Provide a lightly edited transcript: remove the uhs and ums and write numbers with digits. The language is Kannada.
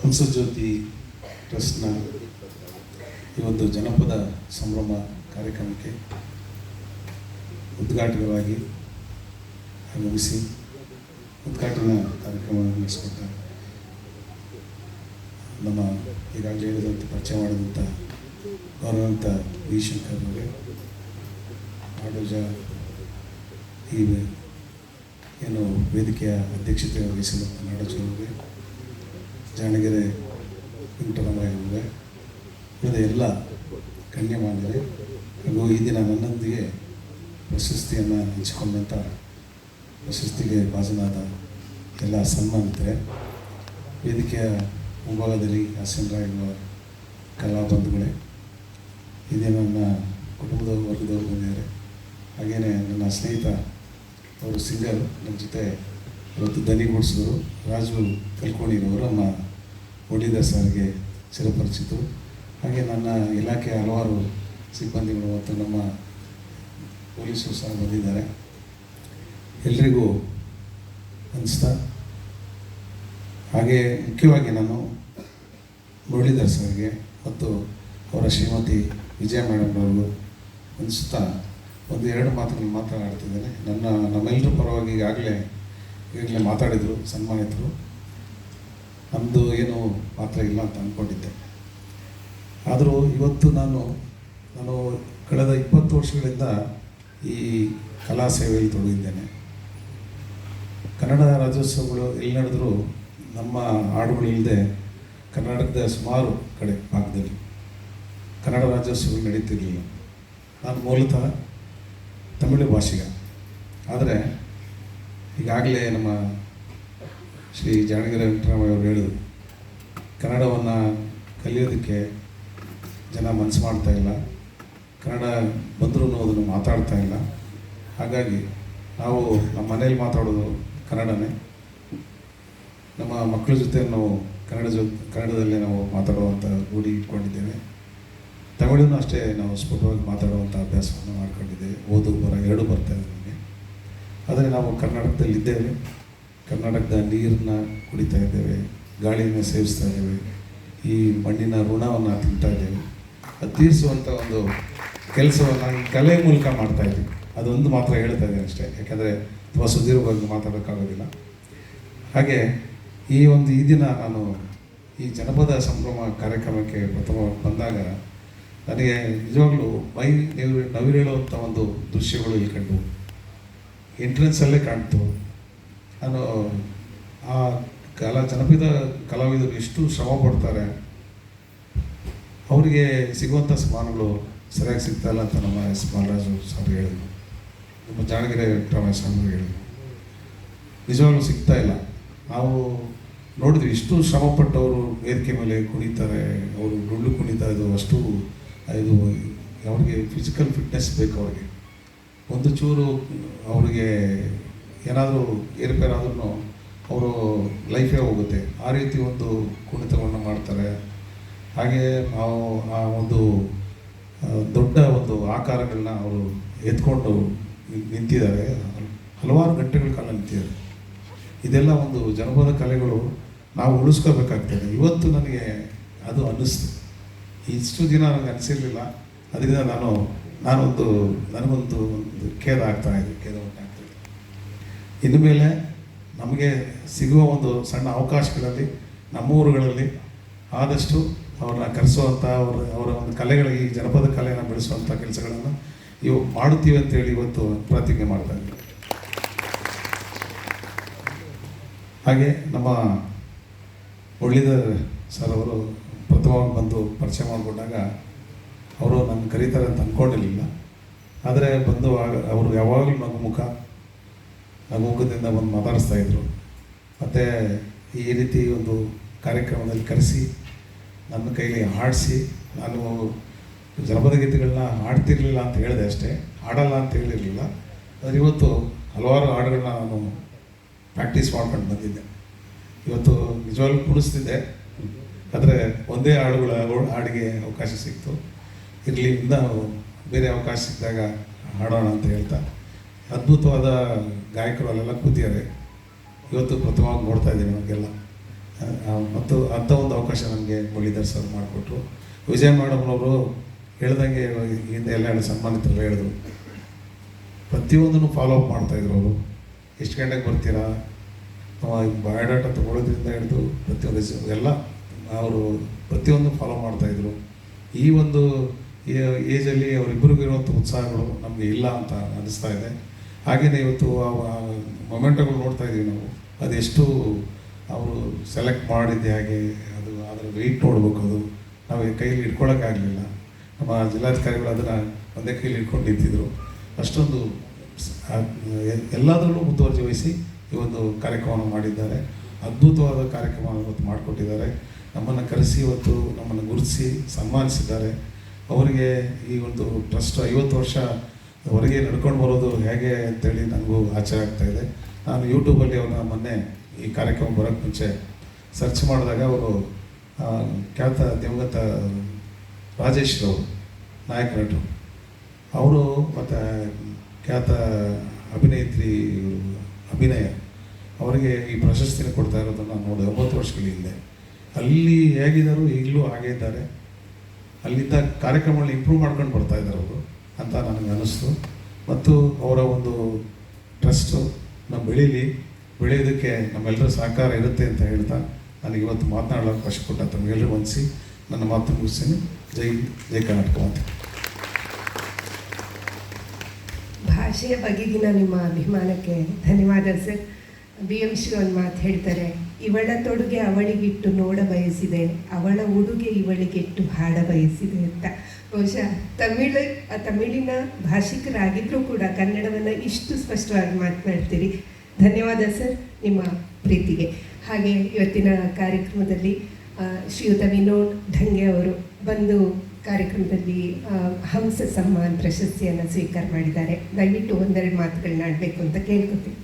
ಹಂಸಜ್ಯೋತಿ ಟ್ರಸ್ಟ್ನ ಈ ಒಂದು ಜನಪದ ಸಂಭ್ರಮ ಕಾರ್ಯಕ್ರಮಕ್ಕೆ ಉದ್ಘಾಟಕರಾಗಿ ಆಗಮಿಸಿ ಉದ್ಘಾಟನಾ ಕಾರ್ಯಕ್ರಮವನ್ನು ನಡೆಸಿಕೊಟ್ಟ ನಮ್ಮ ಈಗಾಗಲೇ ಹೇಳಿದಂತೆ ಪರಿಚಯ ಮಾಡಿದಂಥ ಗೌರವಂತ ವಿ ಶಂಕರ್ ಅವರೇ, ಆಡೋಜ ಈ ಏನು ವೇದಿಕೆಯ ಅಧ್ಯಕ್ಷತೆ ವಹಿಸಿದಂಥ ನಾಡೋಜರಿಗೆ, ಜಾಣಗೆರೆ ವೆಂಕಟರಾಮಯ್ಯ ಅವರೇ, ಉಳಿದ ಎಲ್ಲ ಗಣ್ಯಮಾನ್ಯರೇ ಹಾಗೂ ಈ ದಿನ ನನ್ನೊಂದಿಗೆ ಪ್ರಶಸ್ತಿಯನ್ನು ಹಂಚಿಕೊಂಡಂಥ ಪ್ರಶಸ್ತಿಗೆ ಭಾಜನಾದ ಎಲ್ಲ ಸನ್ಮಾನಿತರೆ, ವೇದಿಕೆಯ ಮುಂಭಾಗದಲ್ಲಿ ಆಸೀನರಾಗಿರುವ ಕಲಾಬಂಧುಗಳೇ, ಇದೇ ನನ್ನ ಕುಟುಂಬದ ವರ್ಗದವರು ಬಂದಿದ್ದಾರೆ. ಹಾಗೆಯೇ ನನ್ನ ಸ್ನೇಹಿತ ಅವರು ಸಿಂಗರ್, ನನ್ನ ಜೊತೆ ಇವತ್ತು ದನಿಗೂಡಿಸಿದರು ರಾಜು ಕಲ್ಕೋಣಿರವರು, ನಮ್ಮ ಮುರಳೀಧರ್ ಸರ್ಗೆ ಚಿರಪರಿಚಿತರು. ಹಾಗೆ ನನ್ನ ಇಲಾಖೆಯ ಹಲವಾರು ಸಿಬ್ಬಂದಿಗಳು ಮತ್ತು ನಮ್ಮ ಪೊಲೀಸರು ಸಹ ಬಂದಿದ್ದಾರೆ. ಎಲ್ರಿಗೂ ಅನಿಸ್ತಾ, ಹಾಗೆ ಮುಖ್ಯವಾಗಿ ನಾನು ಮುರಳೀಧರ್ ಸರ್ಗೆ ಮತ್ತು ಅವರ ಶ್ರೀಮತಿ ವಿಜಯ ಮೇಡಮ್ ಅವ್ರಿಗೂ ಅನಿಸುತ್ತಾ ಎರಡು ಮಾತುಗಳನ್ನು ಮಾತನಾಡ್ತಿದ್ದೇನೆ. ನಮ್ಮೆಲ್ಲರ ಪರವಾಗಿ ಈಗಾಗಲೇ ಮಾತಾಡಿದರು ಸನ್ಮಾನಿತರು. ನಮ್ಮದು ಏನು ಪಾತ್ರ ಇಲ್ಲ ಅಂತ ಅಂದ್ಕೊಂಡಿದ್ದೆ. ಆದರೂ ಇವತ್ತು ನಾನು ಕಳೆದ 20 ವರ್ಷಗಳಿಂದ ಈ ಕಲಾ ಸೇವೆಯಲ್ಲಿ ತೊಡಗಿದ್ದೇನೆ. ಕನ್ನಡ ರಾಜ್ಯೋತ್ಸವಗಳು ಎಲ್ಲಿ ನಡೆದರೂ ನಮ್ಮ ಹಾಡುಗಳು ಇಲ್ಲದೆ ಕರ್ನಾಟಕದ ಸುಮಾರು ಭಾಗದಲ್ಲಿ ಕನ್ನಡ ರಾಜ್ಯೋತ್ಸವಗಳು ನಡೀತಿರಲಿಲ್ಲ. ನಾನು ಮೂಲತಃ ತಮಿಳು ಭಾಷಿಗ. ಆದರೆ ಈಗಾಗಲೇ ನಮ್ಮ ಶ್ರೀ ಜಾಣಗೆರೆ ವೆಂಕಟರಾಮಯ್ಯ ಅವರು ಹೇಳಿದರು, ಕನ್ನಡವನ್ನು ಕಲಿಯೋದಕ್ಕೆ ಜನ ಮನಸ್ಸು ಮಾಡ್ತಾ ಇಲ್ಲ, ಕನ್ನಡ ಬಂದರೂ ಅದನ್ನು ಮಾತಾಡ್ತಾ ಇಲ್ಲ. ಹಾಗಾಗಿ ನಾವು ನಮ್ಮ ಮನೇಲಿ ಮಾತಾಡೋದು ಕನ್ನಡನೇ, ನಮ್ಮ ಮಕ್ಕಳ ಜೊತೆ ನಾವು ಕನ್ನಡದಲ್ಲೇ ನಾವು ಮಾತಾಡುವಂಥ ರೂಢಿ ಇಟ್ಕೊಂಡಿದ್ದೇವೆ. ತಮಿಳನ್ನು ಅಷ್ಟೇ ನಾವು ಸ್ಫುಟವಾಗಿ ಮಾತಾಡುವಂಥ ಅಭ್ಯಾಸವನ್ನು ಮಾಡ್ಕೊಂಡಿದ್ದೇವೆ. ಓದು ಬರ ಎರಡೂ ಬರ್ತಾ ಇದೆ ನಮಗೆ. ಆದರೆ ನಾವು ಕರ್ನಾಟಕದಲ್ಲಿದ್ದೇವೆ, ಕರ್ನಾಟಕದ ನೀರನ್ನ ಕುಡಿತಾ ಇದ್ದೇವೆ, ಗಾಳಿಯನ್ನು ಸೇವಿಸ್ತಾ ಇದ್ದೇವೆ, ಈ ಮಣ್ಣಿನ ಋಣವನ್ನು ತಿಂತಾ ಇದ್ದೇವೆ. ಅದು ತೀರಿಸುವಂಥ ಒಂದು ಕೆಲಸವನ್ನು ಈ ಕಲೆ ಮೂಲಕ ಮಾಡ್ತಾಯಿದ್ದೀವಿ. ಅದೊಂದು ಮಾತ್ರ ಹೇಳ್ತಾ ಇದ್ದೇನೆ ಅಷ್ಟೇ, ಯಾಕೆಂದರೆ ತುಂಬ ಸುದೀರ್ಘವಾಗಿ ಮಾತಾಡೋಕ್ಕಾಗೋದಿಲ್ಲ. ಹಾಗೆ ಈ ದಿನ ನಾನು ಈ ಜನಪದ ಸಂಭ್ರಮ ಕಾರ್ಯಕ್ರಮಕ್ಕೆ ಪ್ರಥಮವಾಗಿ ಬಂದಾಗ ನನಗೆ ನಿಜವಾಗ್ಲೂ ನವಿರೇಳುವಂಥ ಒಂದು ದೃಶ್ಯಗಳು ಇಲ್ಲಿ ಕಂಡು ಎಂಟ್ರೆನ್ಸಲ್ಲೇ ಕಾಣ್ತು. ನಾನು ಆ ಜನಪದ ಕಲಾವಿದರು ಎಷ್ಟು ಶ್ರಮ ಪಡ್ತಾರೆ, ಅವರಿಗೆ ಸಿಗುವಂಥ ಸಮಾನಗಳು ಸರಿಯಾಗಿ ಸಿಗ್ತಾಯಿಲ್ಲ ಅಂತ ನಮ್ಮ ಎಸ್ ಬಾಲರಾಜು ಸರ್ ಹೇಳಿದರು, ನಮ್ಮ ಜಾಣಗೆರೆ ವೆಂಕಟರಾಮಯ್ಯ ಸ್ವಾಮಿ ಹೇಳಿದರು. ನಿಜವಾಗ್ಲೂ ಸಿಗ್ತಾ ಇಲ್ಲ. ನಾವು ನೋಡಿದ್ವಿ, ಇಷ್ಟು ಶ್ರಮಪಟ್ಟವರು ವೇದಿಕೆ ಮೇಲೆ ಕುಣಿತಾರೆ, ಅವರು ಡೊಳ್ಳು ಕುಣಿತಾ ಇದ್ದು ಅಷ್ಟು ಇದು ಅವ್ರಿಗೆ ಫಿಸಿಕಲ್ ಫಿಟ್ನೆಸ್ ಬೇಕು. ಅವ್ರಿಗೆ ಒಂದು ಚೂರು ಅವ್ರಿಗೆ ಏನಾದರೂ ಏರುಪೇರಾದ್ರೂ ಅವರು ಲೈಫೇ ಹೋಗುತ್ತೆ. ಆ ರೀತಿ ಒಂದು ಕುಣಿತವನ್ನು ಮಾಡ್ತಾರೆ. ಹಾಗೆ ನಾವು ಆ ಒಂದು ದೊಡ್ಡ ಒಂದು ಆಕಾರಗಳನ್ನ ಅವರು ಎತ್ಕೊಂಡು ನಿಂತಿದ್ದಾರೆ, ಹಲವಾರು ಗಂಟೆಗಳ ಕಾಲ ನಿಂತಿದ್ದಾರೆ. ಇದೆಲ್ಲ ಒಂದು ಜನಪದ ಕಲೆಗಳು ನಾವು ಉಳಿಸ್ಕೋಬೇಕಾಗ್ತದೆ. ಇವತ್ತು ನನಗೆ ಅದು ಅನ್ನಿಸ್ತು. ಇಷ್ಟು ದಿನ ನನಗೆ ಅನಿಸಿರಲಿಲ್ಲ. ಅದರಿಂದ ನನಗೊಂದು ಖೇದ ಆಗ್ತಾಯಿದೆ, ಖೇದ ಉಂಟಾಗ್ತಾಯಿದೆ. ಇನ್ನು ಮೇಲೆ ನಮಗೆ ಸಿಗುವ ಒಂದು ಸಣ್ಣ ಅವಕಾಶಗಳಲ್ಲಿ ನಮ್ಮ ಊರುಗಳಲ್ಲಿ ಆದಷ್ಟು ಅವ್ರನ್ನ ಕರೆಸುವಂಥ ಅವರ ಒಂದು ಕಲೆಗಳಿಗೆ, ಈ ಜನಪದ ಕಲೆಯನ್ನು ಬೆಳೆಸುವಂಥ ಕೆಲಸಗಳನ್ನು ಮಾಡುತ್ತೀವಿ ಅಂತೇಳಿ ಇವತ್ತು ಪ್ರತಿಜ್ಞೆ ಮಾಡ್ತಾ ಇದ್ದೀವಿ. ಹಾಗೆ ನಮ್ಮ ಮುರಳೀಧರ್ ಸರ್ ಅವರು ಪ್ರಥಮವಾಗಿ ಬಂದು ಪರಿಚಯ ಮಾಡಿಕೊಂಡಾಗ ಅವರು ನನ್ನ ಕರೀತಾರೆ ಅಂತ ಅಂದ್ಕೊಂಡಿರಲಿಲ್ಲ. ಆದರೆ ಬಂದು ಅವರು ಯಾವಾಗಲೂ ನಗುಮುಖದಿಂದ ಬಂದು ಮಾತಾಡಿಸ್ತಾಯಿದ್ರು. ಮತ್ತು ಈ ರೀತಿ ಒಂದು ಕಾರ್ಯಕ್ರಮದಲ್ಲಿ ಕರೆಸಿ ನನ್ನ ಕೈಲಿ ಹಾಡಿಸಿ, ನಾನು ಜನಪದ ಗೀತೆಗಳನ್ನ ಹಾಡ್ತಿರ್ಲಿಲ್ಲ ಅಂತ ಹೇಳಿದೆ ಅಷ್ಟೇ, ಹಾಡಲ್ಲ ಅಂತ ಹೇಳಿರಲಿಲ್ಲ. ಆದರೆ ಇವತ್ತು ಹಲವಾರು ಹಾಡುಗಳನ್ನ ನಾನು ಪ್ರಾಕ್ಟೀಸ್ ಮಾಡ್ಕೊಂಡು ಬಂದಿದ್ದೆ. ಇವತ್ತು ನಿಜವಾಗ್ಲೂ ಕುಣಿಸ್ತಿದ್ದೆ, ಆದರೆ ಒಂದೇ ಹಾಡಿಗೆ ಅವಕಾಶ ಸಿಕ್ತು. ಇರಲಿಂದ ಬೇರೆ ಅವಕಾಶ ಸಿಕ್ಕಿದಾಗ ಹಾಡೋಣ ಅಂತ ಹೇಳ್ತಾ ಅದ್ಭುತವಾದ ಗಾಯಕರು ಅಲ್ಲೆಲ್ಲ ಕೂತಿದ್ದಾರೆ. ಇವತ್ತು ಪ್ರಥಮವಾಗಿ ನೋಡ್ತಾ ಇದ್ದೀನಿ ಅವ್ರಿಗೆಲ್ಲ. ಮತ್ತು ಅಂಥ ಒಂದು ಅವಕಾಶ ನನಗೆ ಮುರಳೀಧರ್ ಸರ್ ಮಾಡಿಕೊಟ್ರು. ವಿಜಯ ಮೇಡಮ್ನವರು ಹೇಳ್ದಂಗೆ ಹಿಂದೆ ಎಲ್ಲ ಸನ್ಮಾನಿತರೆಲ್ಲ ಹೇಳಿದ್ರು, ಪ್ರತಿಯೊಂದನ್ನು ಫಾಲೋ ಅಪ್ ಮಾಡ್ತಾಯಿದ್ರು ಅವರು. ಎಷ್ಟು ಗಂಟೆಗೆ ಬರ್ತೀರಾ, ಬಯೋಡಾಟ ತೊಗೊಳೋದ್ರಿಂದ ಹಿಡಿದು ಪ್ರತಿಯೊಂದು ಎಲ್ಲ ಅವರು ಪ್ರತಿಯೊಂದು ಫಾಲೋ ಮಾಡ್ತಾಯಿದ್ರು. ಈ ಒಂದು ಏಜಲ್ಲಿ ಅವರಿಬ್ಬರಿಗೂ ಇರುವಂಥ ಉತ್ಸಾಹಗಳು ನಮಗೆ ಇಲ್ಲ ಅಂತ ಅನ್ನಿಸ್ತಾ ಇದೆ. ಹಾಗೆಯೇ ಇವತ್ತು ಮೊಮೆಂಟಗಳು ನೋಡ್ತಾ ಇದ್ದೀವಿ ನಾವು, ಅದೆಷ್ಟು ಅವರು ಸೆಲೆಕ್ಟ್ ಮಾಡಿದ್ದೆ ಹಾಗೆ ಅದು ಅದರ ವೆಯ್ಟ್ ನೋಡ್ಬೇಕು, ಅದು ನಾವು ಕೈಯಲ್ಲಿ ಇಟ್ಕೊಳ್ಳೋಕ್ಕಾಗಲಿಲ್ಲ. ನಮ್ಮ ಜಿಲ್ಲಾಧಿಕಾರಿಗಳು ಅದನ್ನು ಒಂದೇ ಕೈಯಲ್ಲಿ ಇಟ್ಕೊಂಡು ನಿಂತಿದ್ರು. ಅಷ್ಟೊಂದು ಎಲ್ಲದರಲ್ಲೂ ಮುತುವರ್ಜಿ ವಹಿಸಿ ಈ ಒಂದು ಕಾರ್ಯಕ್ರಮವನ್ನು ಮಾಡಿದ್ದಾರೆ. ಅದ್ಭುತವಾದ ಕಾರ್ಯಕ್ರಮ ಇವತ್ತು ಮಾಡಿಕೊಟ್ಟಿದ್ದಾರೆ. ನಮ್ಮನ್ನು ಕರೆಸಿ ಇವತ್ತು ನಮ್ಮನ್ನು ಗುರುತಿಸಿ ಸನ್ಮಾನಿಸಿದ್ದಾರೆ. ಅವರಿಗೆ ಈ ಒಂದು ಟ್ರಸ್ಟ್ 50 ವರ್ಷ ಹೊರಗೆ ನಡ್ಕೊಂಡು ಬರೋದು ಹೇಗೆ ಅಂತೇಳಿ ನನಗೂ ಆಶ್ಚರ್ಯ ಆಗ್ತಾಯಿದೆ. ನಾನು ಯೂಟ್ಯೂಬಲ್ಲಿ ಅವ್ರನ್ನ ಮೊನ್ನೆ ಈ ಕಾರ್ಯಕ್ರಮ ಬರೋಕ್ಕೆ ಮುಂಚೆ ಸರ್ಚ್ ಮಾಡಿದಾಗ ಅವರು ಖ್ಯಾತ ದಿವಂಗತ ರಾಜೇಶ್ ರವರು ನಾಯಕ ನಟರು, ಅವರು ಮತ್ತು ಖ್ಯಾತ ಅಭಿನೇತ್ರಿ ಅಭಿನಯ ಅವರಿಗೆ ಈ ಪ್ರಶಸ್ತಿನ ಕೊಡ್ತಾ ಇರೋದನ್ನು ನಾನು ನೋಡಿದೆ 9 ವರ್ಷಗಳ ಹಿಂದೆ. ಅಲ್ಲಿ ಹೇಗಿದ್ದಾರೋ ಈಗಲೂ ಹಾಗೇ ಇದ್ದಾರೆ. ಅಲ್ಲಿದ್ದ ಕಾರ್ಯಕ್ರಮಗಳನ್ನ ಇಂಪ್ರೂವ್ ಮಾಡ್ಕೊಂಡು ಬರ್ತಾ ಇದ್ದಾರೆ ಅವರು ಅಂತ ನನಗೆ ಅನ್ನಿಸ್ತು. ಮತ್ತು ಅವರ ಒಂದು ಟ್ರಸ್ಟು ನಮ್ಮ ಬೆಳೆಯೋದಕ್ಕೆ ನಮ್ಮೆಲ್ಲರ ಸಹಕಾರ ಇರುತ್ತೆ ಅಂತ ಹೇಳ್ತಾ ನನಗೆ ಇವತ್ತು ಮಾತನಾಡಲು ಅವಕಾಶ ಕೊಟ್ಟ ತಮಗೆಲ್ಲರೂ ವಂದಿಸಿ ನನ್ನ ಮಾತು ಮುಗಿಸ್ತೀನಿ. ಜೈ ಕರ್ನಾಟಕ ಅಂತ. ಭಾಷೆಯ ಬಗೆಗಿನ ನಿಮ್ಮ ಅಭಿಮಾನಕ್ಕೆ ಧನ್ಯವಾದ ಸರ್. BM ಶ್ರೀ ಒಂದು ಮಾತು ಹೇಳ್ತಾರೆ, ಇವಳ ತೊಡುಗೆ ಅವಳಿಗಿಟ್ಟು ನೋಡ ಬಯಸಿದೆ, ಅವಳ ಉಡುಗೆ ಇವಳಿಗಿಟ್ಟು ಹಾಡ ಬಯಸಿದೆ ಅಂತ. ಬಹುಶಃ ತಮಿಳಿನ ಭಾಷಿಕರಾಗಿದ್ದರೂ ಕೂಡ ಕನ್ನಡವನ್ನು ಇಷ್ಟು ಸ್ಪಷ್ಟವಾಗಿ ಮಾತನಾಡ್ತೀರಿ. ಧನ್ಯವಾದ ಸರ್ ನಿಮ್ಮ ಪ್ರೀತಿಗೆ. ಹಾಗೆ ಇವತ್ತಿನ ಕಾರ್ಯಕ್ರಮದಲ್ಲಿ ಶ್ರೀಯುತ ವಿನೋದ್ ಢಂಗೆ ಅವರು ಬಂದು ಕಾರ್ಯಕ್ರಮದಲ್ಲಿ ಹಂಸ ಸಮ್ಮಾನ್ ಪ್ರಶಸ್ತಿಯನ್ನು ಸ್ವೀಕಾರ ಮಾಡಿದ್ದಾರೆ. ದಯವಿಟ್ಟು ಒಂದೆರಡು ಮಾತುಗಳನ್ನ ಆಡಬೇಕು ಅಂತ ಕೇಳ್ಕೊತೀನಿ.